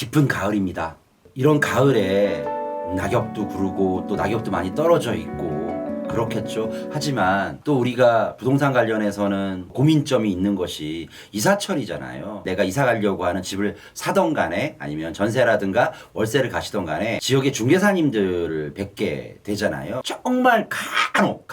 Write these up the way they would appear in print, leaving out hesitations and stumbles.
깊은 가을입니다. 이런 가을에 낙엽도 구르고 또 낙엽도 많이 떨어져 있고 그렇겠죠. 하지만 또 우리가 부동산 관련해서는 고민점이 있는 것이 이사철이잖아요. 내가 이사 가려고 하는 집을 사던 간에 아니면 전세라든가 월세를 가시던 간에 지역의 중개사님들을 뵙게 되잖아요. 정말 간혹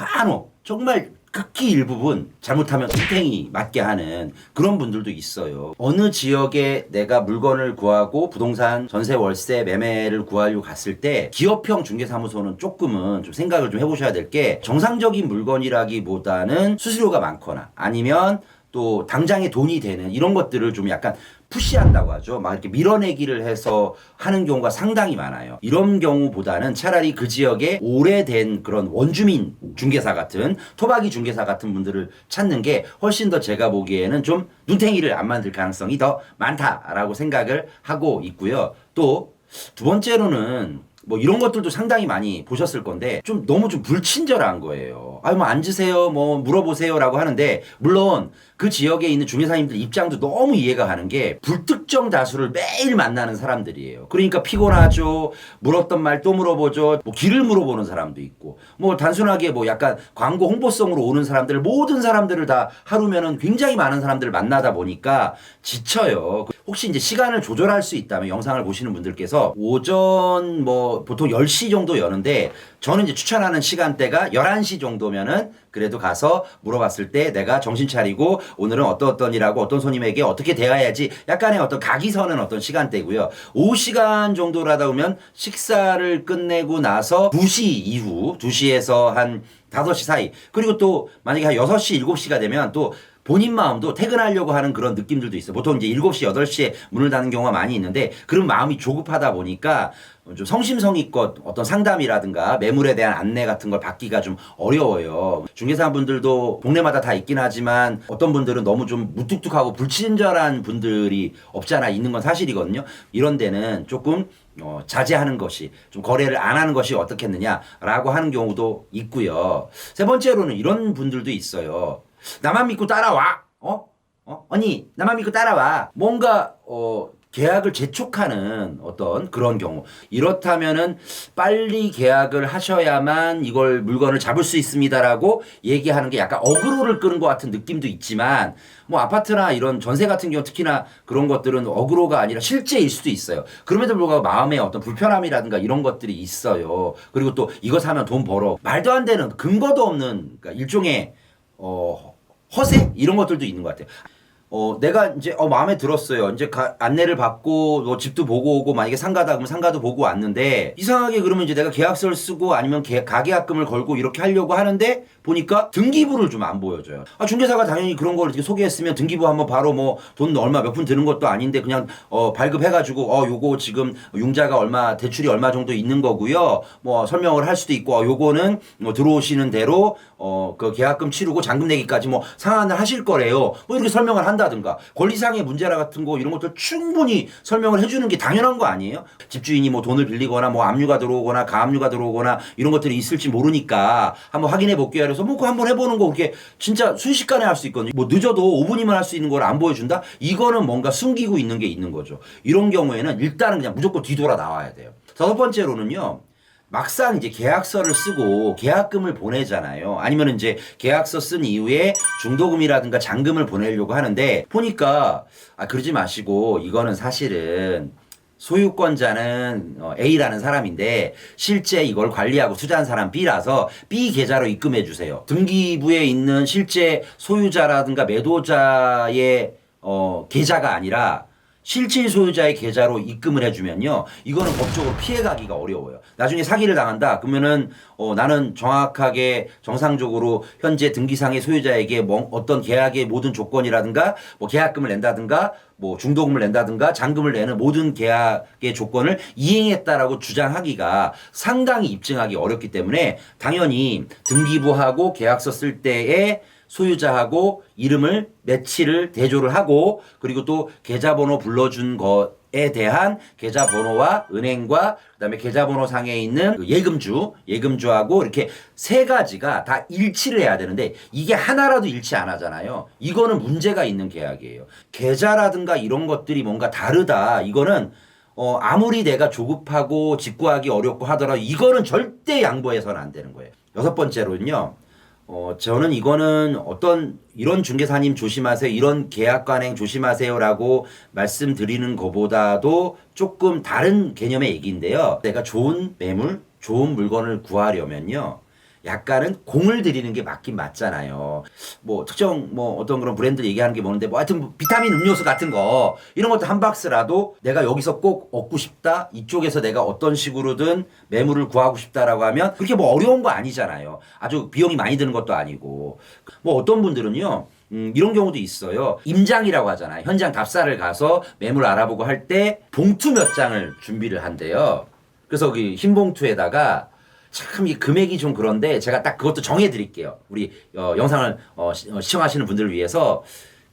정말 극히 일부분 잘못하면 땡땡이 맞게 하는 그런 분들도 있어요. 어느 지역에 내가 물건을 구하고 부동산 전세 월세 매매를 구하려고 갔을 때 기업형 중개사무소는 조금은 좀 생각을 좀 해보셔야 될 게 정상적인 물건이라기보다는 수수료가 많거나 아니면 또 당장에 돈이 되는 이런 것들을 좀 약간 푸시한다고 하죠. 막 이렇게 밀어내기를 해서 하는 경우가 상당히 많아요. 이런 경우보다는 차라리 그 지역에 오래된 그런 원주민 중개사 같은 토박이 중개사 같은 분들을 찾는 게 훨씬 더 제가 보기에는 좀 눈탱이를 안 만들 가능성이 더 많다라고 생각을 하고 있고요. 또 두 번째로는 뭐 이런 것들도 상당히 많이 보셨을 건데 좀 너무 좀 불친절한 거예요. 아유 뭐 앉으세요 뭐 물어보세요라고 하는데 물론 그 지역에 있는 중개사님들 입장도 너무 이해가 가는 게 불특정 다수를 매일 만나는 사람들이에요. 그러니까 피곤하죠. 물었던 말 또 물어보죠. 뭐 길을 물어보는 사람도 있고 뭐 단순하게 뭐 약간 광고 홍보성으로 오는 사람들 모든 사람들을 다 하루면은 굉장히 많은 사람들을 만나다 보니까 지쳐요. 혹시 이제 시간을 조절할 수 있다면 영상을 보시는 분들께서 오전 뭐 보통 10시 정도 여는데 저는 이제 추천하는 시간대가 11시 정도면은 그래도 가서 물어봤을 때 내가 정신 차리고 오늘은 어떤 일하고 어떤 손님에게 어떻게 대해야지 약간의 어떤 각이 서는 어떤 시간대고요. 오후 시간 정도라다 보면 식사를 끝내고 나서 2시 이후 2시에서 한 5시 사이 그리고 또 만약에 한 6시 7시가 되면 또 본인 마음도 퇴근하려고 하는 그런 느낌들도 있어요. 보통 이제 7시, 8시에 문을 닫는 경우가 많이 있는데 그런 마음이 조급하다 보니까 좀 성심성의껏 어떤 상담이라든가 매물에 대한 안내 같은 걸 받기가 좀 어려워요. 중개사분들도 동네마다 다 있긴 하지만 어떤 분들은 너무 좀 무뚝뚝하고 불친절한 분들이 없잖아 있는 건 사실이거든요. 이런 데는 조금 자제하는 것이 좀 거래를 안 하는 것이 어떻겠느냐라고 하는 경우도 있고요. 세 번째로는 이런 분들도 있어요. 나만 믿고 따라와. 언니, 나만 믿고 따라와. 뭔가, 계약을 재촉하는 어떤 그런 경우. 이렇다면은 빨리 계약을 하셔야만 이걸 물건을 잡을 수 있습니다라고 얘기하는 게 약간 어그로를 끄는 것 같은 느낌도 있지만 뭐 아파트나 이런 전세 같은 경우 특히나 그런 것들은 어그로가 아니라 실제일 수도 있어요. 그럼에도 불구하고 마음에 어떤 불편함이라든가 이런 것들이 있어요. 그리고 또 이거 사면 돈 벌어. 말도 안 되는 근거도 없는 그러니까 일종의 허세? 이런 것들도 있는 것 같아요. 내가 이제 마음에 들었어요. 이제 안내를 받고 뭐 집도 보고 오고 만약에 상가다 그러면 상가도 보고 왔는데 이상하게 그러면 이제 내가 계약서를 쓰고 아니면 가계약금을 걸고 이렇게 하려고 하는데 보니까 등기부를 좀 안 보여줘요. 중개사가 당연히 그런 걸 이렇게 소개했으면 등기부 한번 바로 뭐 돈 얼마 몇 푼 드는 것도 아닌데 그냥 발급해가지고 요거 지금 융자가 얼마 대출이 얼마 정도 있는 거고요. 뭐 설명을 할 수도 있고 요거는 뭐 들어오시는 대로 그 계약금 치르고 잔금 내기까지 뭐 상환을 하실 거래요. 뭐 이렇게 설명을 한다든가 권리상의 문제라 같은 거 이런 것들 충분히 설명을 해주는 게 당연한 거 아니에요? 집주인이 뭐 돈을 빌리거나 뭐 압류가 들어오거나 가압류가 들어오거나 이런 것들이 있을지 모르니까 한번 확인해 볼게요. 그래서 뭐 그거 한번 해보는 거 그렇게 진짜 순식간에 할 수 있거든요. 뭐 늦어도 5분이면 할 수 있는 걸 안 보여준다? 이거는 뭔가 숨기고 있는 게 있는 거죠. 이런 경우에는 일단은 그냥 무조건 뒤돌아 나와야 돼요. 다섯 번째로는요. 막상 이제 계약서를 쓰고 계약금을 보내잖아요. 아니면 이제 계약서 쓴 이후에 중도금이라든가 잔금을 보내려고 하는데 보니까 그러지 마시고 이거는 사실은 소유권자는 A라는 사람인데 실제 이걸 관리하고 투자한 사람 B라서 B 계좌로 입금해 주세요. 등기부에 있는 실제 소유자라든가 매도자의 계좌가 아니라 실질 소유자의 계좌로 입금을 해주면요. 이거는 법적으로 피해가기가 어려워요. 나중에 사기를 당한다. 그러면은 나는 정확하게 정상적으로 현재 등기상의 소유자에게 어떤 계약의 모든 조건이라든가 뭐 계약금을 낸다든가 뭐 중도금을 낸다든가 잔금을 내는 모든 계약의 조건을 이행했다라고 주장하기가 상당히 입증하기 어렵기 때문에 당연히 등기부하고 계약서 쓸 때에 소유자하고 이름을 매치를 대조를 하고 그리고 또 계좌번호 불러준 것에 대한 계좌번호와 은행과 그다음에 계좌번호 상에 있는 그 예금주하고 이렇게 세 가지가 다 일치를 해야 되는데 이게 하나라도 일치 안 하잖아요. 이거는 문제가 있는 계약이에요. 계좌라든가 이런 것들이 뭔가 다르다. 이거는 아무리 내가 조급하고 직구하기 어렵고 하더라도 이거는 절대 양보해서는 안 되는 거예요. 여섯 번째로는요. 저는 이거는 어떤 이런 중개사님 조심하세요. 이런 계약 관행 조심하세요라고 말씀드리는 것보다도 조금 다른 개념의 얘기인데요. 내가 좋은 매물, 좋은 물건을 구하려면요. 약간은 공을 들이는 게 맞긴 맞잖아요. 뭐 특정 뭐 어떤 그런 브랜드 얘기하는 게 뭐는데 뭐 하여튼 뭐 비타민 음료수 같은 거 이런 것도 한 박스라도 내가 여기서 꼭 얻고 싶다. 이쪽에서 내가 어떤 식으로든 매물을 구하고 싶다라고 하면 그렇게 뭐 어려운 거 아니잖아요. 아주 비용이 많이 드는 것도 아니고. 뭐 어떤 분들은요. 이런 경우도 있어요. 임장이라고 하잖아요. 현장 답사를 가서 매물 알아보고 할 때 봉투 몇 장을 준비를 한대요. 그래서 그 흰 봉투에다가 참 이 금액이 좀 그런데 제가 딱 그것도 정해 드릴게요. 우리 영상을 시청하시는 분들을 위해서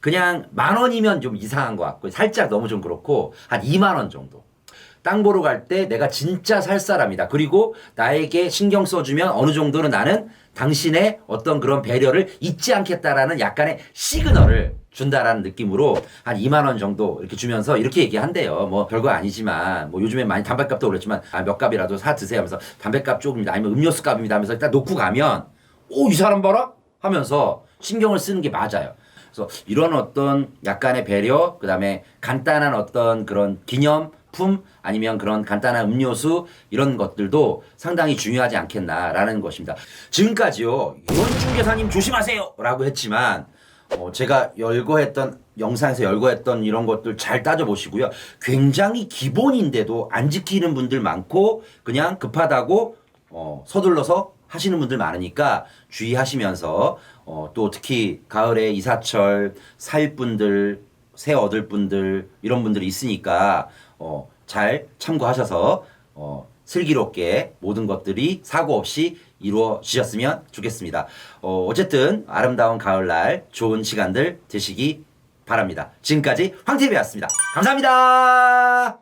그냥 10,000원이면 좀 이상한 것 같고 살짝 너무 좀 그렇고 한 20,000원 정도. 땅 보러 갈 때 내가 진짜 살 사람이다. 그리고 나에게 신경 써주면 어느 정도는 나는 당신의 어떤 그런 배려를 잊지 않겠다라는 약간의 시그널을 준다라는 느낌으로 한 20,000원 정도 이렇게 주면서 이렇게 얘기한대요. 뭐 별거 아니지만 뭐 요즘에 많이 담배값도 올랐지만 몇 값이라도 사 드세요 하면서 담배값 조금이다 아니면 음료수 값입니다 하면서 일단 놓고 가면 오, 이 사람 봐라 하면서 신경을 쓰는 게 맞아요. 그래서 이런 어떤 약간의 배려, 그다음에 간단한 어떤 그런 기념품 아니면 그런 간단한 음료수 이런 것들도 상당히 중요하지 않겠나라는 것입니다. 지금까지요. 이런 중개사님 조심하세요라고 했지만 제가 열거했던 영상에서 열거했던 이런 것들 잘 따져보시고요. 굉장히 기본인데도 안 지키는 분들 많고 그냥 급하다고 서둘러서 하시는 분들 많으니까 주의하시면서 또 특히 가을에 이사철 살 분들 새 얻을 분들 이런 분들이 있으니까 잘 참고하셔서 슬기롭게 모든 것들이 사고 없이 이루어지셨으면 좋겠습니다. 어쨌든 아름다운 가을날 좋은 시간들 되시기 바랍니다. 지금까지 황TV였습니다. 감사합니다.